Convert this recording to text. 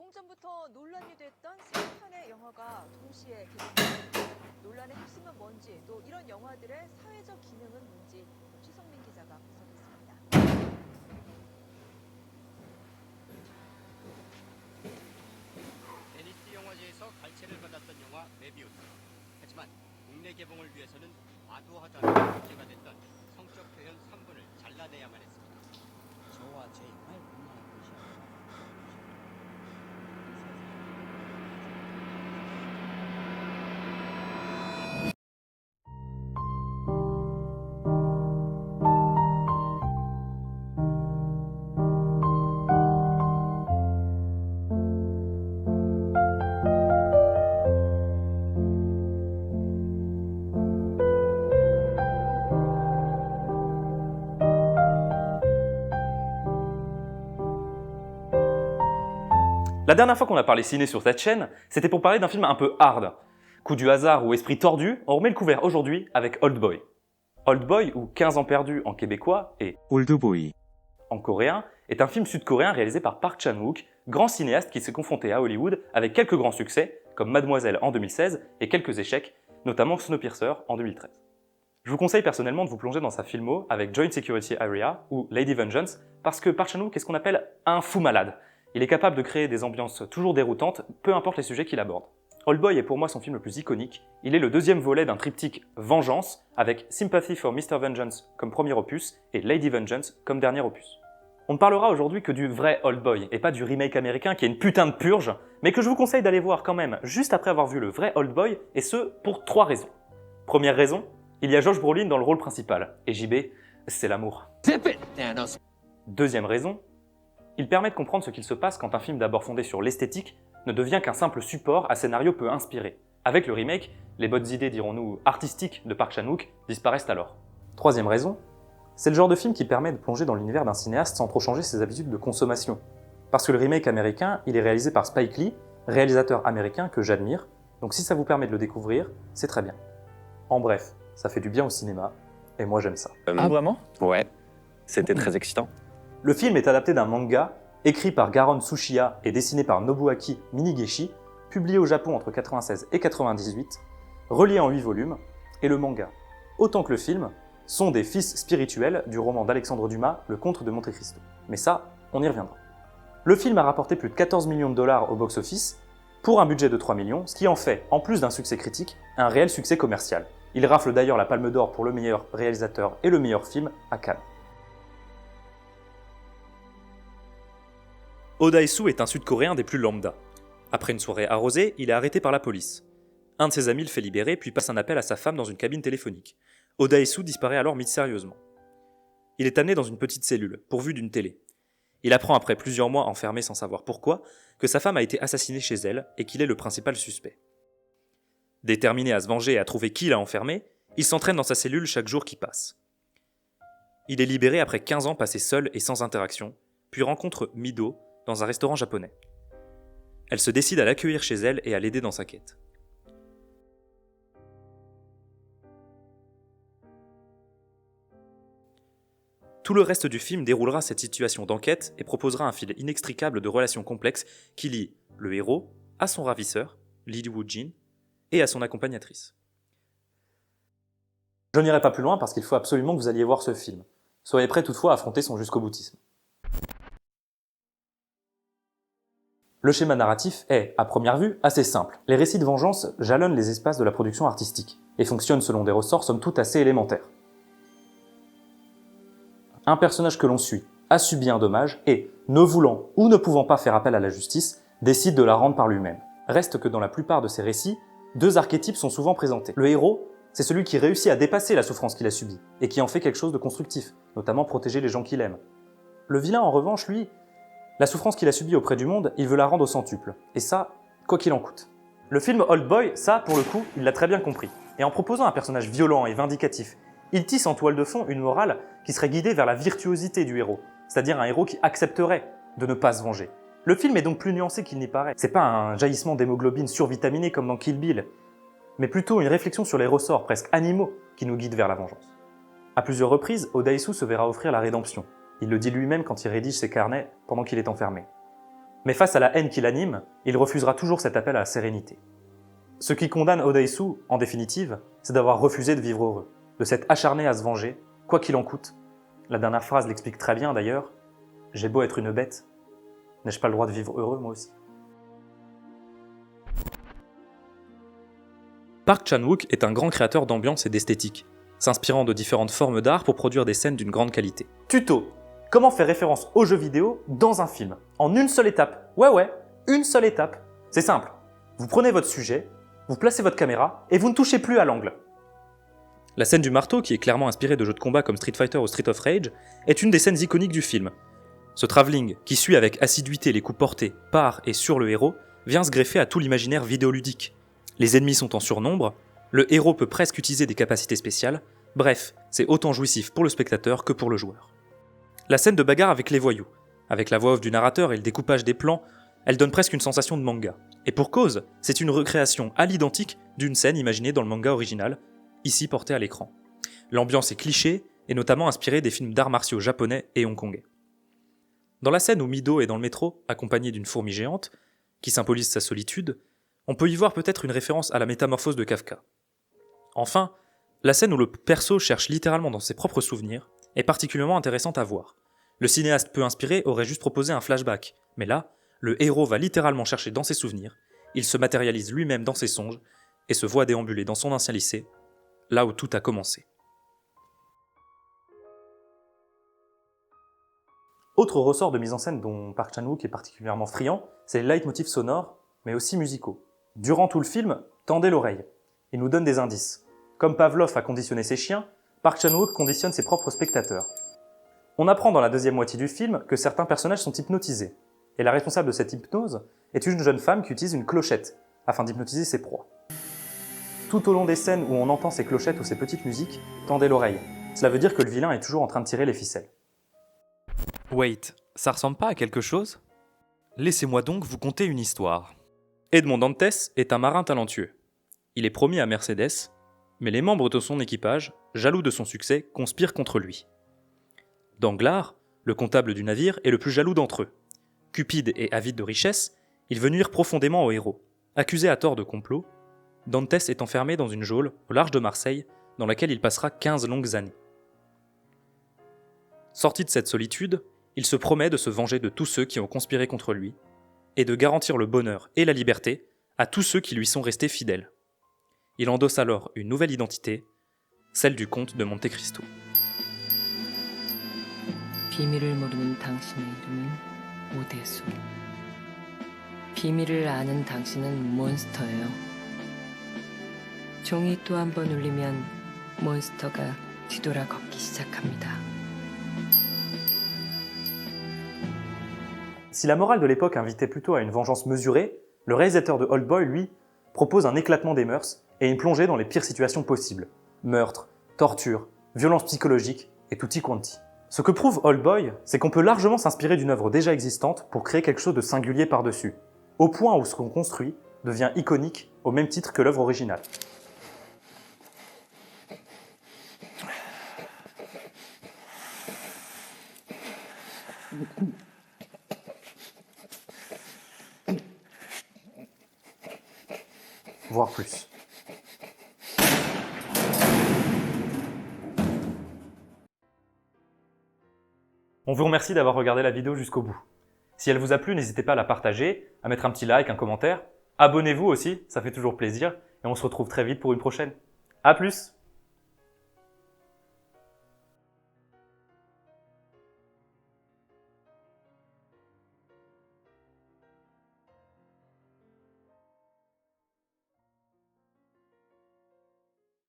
개봉 전부터 논란이 됐던 세 편의 영화가 동시에 개봉했습니다. 논란의 핵심은 뭔지, 또 이런 영화들의 사회적 기능은 뭔지 최성민 기자가 분석했습니다. 베니스 영화제에서 갈채를 받았던 영화 메비우스. 하지만 국내 개봉을 위해서는 과도하다는 문제가 됐던 성적 표현 3분을 잘라내야만 했습니다. 저와 제 영화를 공유하는 것이 La dernière fois qu'on a parlé ciné sur cette chaîne, c'était pour parler d'un film un peu hard. Coup du hasard ou esprit tordu, on remet le couvert aujourd'hui avec Old Boy. Old Boy, ou 15 ans perdus en québécois et 올드보이. en coréen, est un film sud-coréen réalisé par Park Chan-wook, grand cinéaste qui s'est confronté à Hollywood avec quelques grands succès, comme Mademoiselle en 2016 et quelques échecs, notamment Snowpiercer en 2013. Je vous conseille personnellement de vous plonger dans sa filmo avec Joint Security Area ou Lady Vengeance, parce que Park Chan-wook est ce qu'on appelle un fou malade. Il est capable de créer des ambiances toujours déroutantes, peu importe les sujets qu'il aborde. Old Boy est pour moi son film le plus iconique. Il est le deuxième volet d'un triptyque Vengeance, avec Sympathy for Mr. Vengeance comme premier opus et Lady Vengeance comme dernier opus. On ne parlera aujourd'hui que du vrai Old Boy, et pas du remake américain qui est une putain de purge, mais que je vous conseille d'aller voir quand même juste après avoir vu le vrai Old Boy, et ce, pour 3 raisons. Première raison, il y a Josh Brolin dans le rôle principal, et JB, c'est l'amour. Deuxième raison, il permet de comprendre ce qu'il se passe quand un film d'abord fondé sur l'esthétique ne devient qu'un simple support à scénario peu inspiré. Avec le remake, les bonnes idées, dirons-nous, artistiques de Park Chan-wook disparaissent alors. Troisième raison, c'est le genre de film qui permet de plonger dans l'univers d'un cinéaste sans trop changer ses habitudes de consommation. Parce que le remake américain, il est réalisé par Spike Lee, réalisateur américain que j'admire, donc si ça vous permet de le découvrir, c'est très bien. En bref, ça fait du bien au cinéma, et moi j'aime ça. Ah vraiment? Ouais, c'était très excitant. Le film est adapté d'un manga écrit par Garon Tsuchiya et dessiné par Nobuaki Minigeshi, publié au Japon entre 1996 et 1998, relié en 8 volumes, et le manga, autant que le film, sont des fils spirituels du roman d'Alexandre Dumas, Le Comte de Monte Cristo. Mais ça, on y reviendra. Le film a rapporté plus de 14 millions de dollars au box-office, pour un budget de 3 millions, ce qui en fait, en plus d'un succès critique, un réel succès commercial. Il rafle d'ailleurs la Palme d'Or pour le meilleur réalisateur et le meilleur film à Cannes. Oh Dae-soo est un Sud-Coréen des plus lambda. Après une soirée arrosée, il est arrêté par la police. Un de ses amis le fait libérer puis passe un appel à sa femme dans une cabine téléphonique. Oh Dae-soo disparaît alors mystérieusement. Il est amené dans une petite cellule, pourvue d'une télé. Il apprend après plusieurs mois enfermé sans savoir pourquoi, que sa femme a été assassinée chez elle et qu'il est le principal suspect. Déterminé à se venger et à trouver qui l'a enfermé, il s'entraîne dans sa cellule chaque jour qui passe. Il est libéré après 15 ans passés seul et sans interaction, puis rencontre Mido, dans un restaurant japonais. Elle se décide à l'accueillir chez elle et à l'aider dans sa quête. Tout le reste du film déroulera cette situation d'enquête et proposera un fil inextricable de relations complexes qui lie le héros à son ravisseur, Lee Woo-jin, et à son accompagnatrice. Je n'irai pas plus loin parce qu'il faut absolument que vous alliez voir ce film. Soyez prêts toutefois à affronter son jusqu'au-boutisme. Le schéma narratif est, à première vue, assez simple. Les récits de vengeance jalonnent les espaces de la production artistique et fonctionnent selon des ressorts somme toute assez élémentaires. Un personnage que l'on suit a subi un dommage et, ne voulant ou ne pouvant pas faire appel à la justice, décide de la rendre par lui-même. Reste que dans la plupart de ces récits, 2 archétypes sont souvent présentés. Le héros, c'est celui qui réussit à dépasser la souffrance qu'il a subie et qui en fait quelque chose de constructif, notamment protéger les gens qu'il aime. Le vilain, en revanche, lui, la souffrance qu'il a subie auprès du monde, il veut la rendre au centuple. Et ça, quoi qu'il en coûte. Le film Old Boy, ça, pour le coup, il l'a très bien compris. Et en proposant un personnage violent et vindicatif, il tisse en toile de fond une morale qui serait guidée vers la virtuosité du héros, c'est-à-dire un héros qui accepterait de ne pas se venger. Le film est donc plus nuancé qu'il n'y paraît. C'est pas un jaillissement d'hémoglobine survitaminé comme dans Kill Bill, mais plutôt une réflexion sur les ressorts presque animaux qui nous guident vers la vengeance. À plusieurs reprises, Oh Dae-soo se verra offrir la rédemption. Il le dit lui-même quand il rédige ses carnets pendant qu'il est enfermé. Mais face à la haine qui l'anime, il refusera toujours cet appel à la sérénité. Ce qui condamne Odaisu, en définitive, c'est d'avoir refusé de vivre heureux, de s'être acharné à se venger, quoi qu'il en coûte. La dernière phrase l'explique très bien d'ailleurs. « J'ai beau être une bête, n'ai-je pas le droit de vivre heureux moi aussi ?» Park Chan-wook est un grand créateur d'ambiance et d'esthétique, s'inspirant de différentes formes d'art pour produire des scènes d'une grande qualité. Tuto: comment faire référence aux jeux vidéo dans un film, en une seule étape. Ouais, une seule étape. C'est simple. Vous prenez votre sujet, vous placez votre caméra et vous ne touchez plus à l'angle. La scène du marteau, qui est clairement inspirée de jeux de combat comme Street Fighter ou Street of Rage, est une des scènes iconiques du film. Ce travelling, qui suit avec assiduité les coups portés par et sur le héros, vient se greffer à tout l'imaginaire vidéoludique. Les ennemis sont en surnombre, le héros peut presque utiliser des capacités spéciales, bref, c'est autant jouissif pour le spectateur que pour le joueur. La scène de bagarre avec les voyous, avec la voix off du narrateur et le découpage des plans, elle donne presque une sensation de manga. Et pour cause, c'est une recréation à l'identique d'une scène imaginée dans le manga original, ici portée à l'écran. L'ambiance est cliché, et notamment inspirée des films d'arts martiaux japonais et hongkongais. Dans la scène où Mido est dans le métro, accompagné d'une fourmi géante, qui symbolise sa solitude, on peut y voir peut-être une référence à la métamorphose de Kafka. Enfin, la scène où le perso cherche littéralement dans ses propres souvenirs est particulièrement intéressante à voir. Le cinéaste peu inspiré aurait juste proposé un flashback, mais là, le héros va littéralement chercher dans ses souvenirs, il se matérialise lui-même dans ses songes, et se voit déambuler dans son ancien lycée, là où tout a commencé. Autre ressort de mise en scène dont Park Chan-wook est particulièrement friand, c'est les leitmotifs sonores, mais aussi musicaux. Durant tout le film, tendez l'oreille. Il nous donne des indices. Comme Pavlov a conditionné ses chiens, Park Chan-wook conditionne ses propres spectateurs. On apprend dans la deuxième moitié du film que certains personnages sont hypnotisés, et la responsable de cette hypnose est une jeune femme qui utilise une clochette, afin d'hypnotiser ses proies. Tout au long des scènes où on entend ces clochettes ou ces petites musiques, tendez l'oreille. Cela veut dire que le vilain est toujours en train de tirer les ficelles. Wait, ça ressemble pas à quelque chose? Laissez-moi donc vous conter une histoire. Edmond Dantès est un marin talentueux. Il est promis à Mercedes, mais les membres de son équipage, jaloux de son succès, conspirent contre lui. Danglars, le comptable du navire, est le plus jaloux d'entre eux. Cupide et avide de richesse, il veut nuire profondément au héros. Accusé à tort de complot, Dantès est enfermé dans une geôle au large de Marseille, dans laquelle il passera 15 longues années. Sorti de cette solitude, il se promet de se venger de tous ceux qui ont conspiré contre lui, et de garantir le bonheur et la liberté à tous ceux qui lui sont restés fidèles. Il endosse alors une nouvelle identité, celle du comte de Monte Cristo. 비밀을 모르는 당신의 이름은 오대수. 비밀을 아는 당신은 몬스터예요. 종이 또 한 번 울리면 몬스터가 뒤돌아 걷기 시작합니다. Si la morale de l'époque invitait plutôt à une vengeance mesurée, le réalisateur de Old Boy, lui, propose un éclatement des mœurs et une plongée dans les pires situations possibles. Meurtre, torture, violence psychologique et tutti quanti. Ce que prouve Old Boy, c'est qu'on peut largement s'inspirer d'une œuvre déjà existante pour créer quelque chose de singulier par-dessus, au point où ce qu'on construit devient iconique au même titre que l'œuvre originale. Voire plus. On vous remercie d'avoir regardé la vidéo jusqu'au bout. Si elle vous a plu, n'hésitez pas à la partager, à mettre un petit like, un commentaire. Abonnez-vous aussi, ça fait toujours plaisir. Et on se retrouve très vite pour une prochaine. A plus!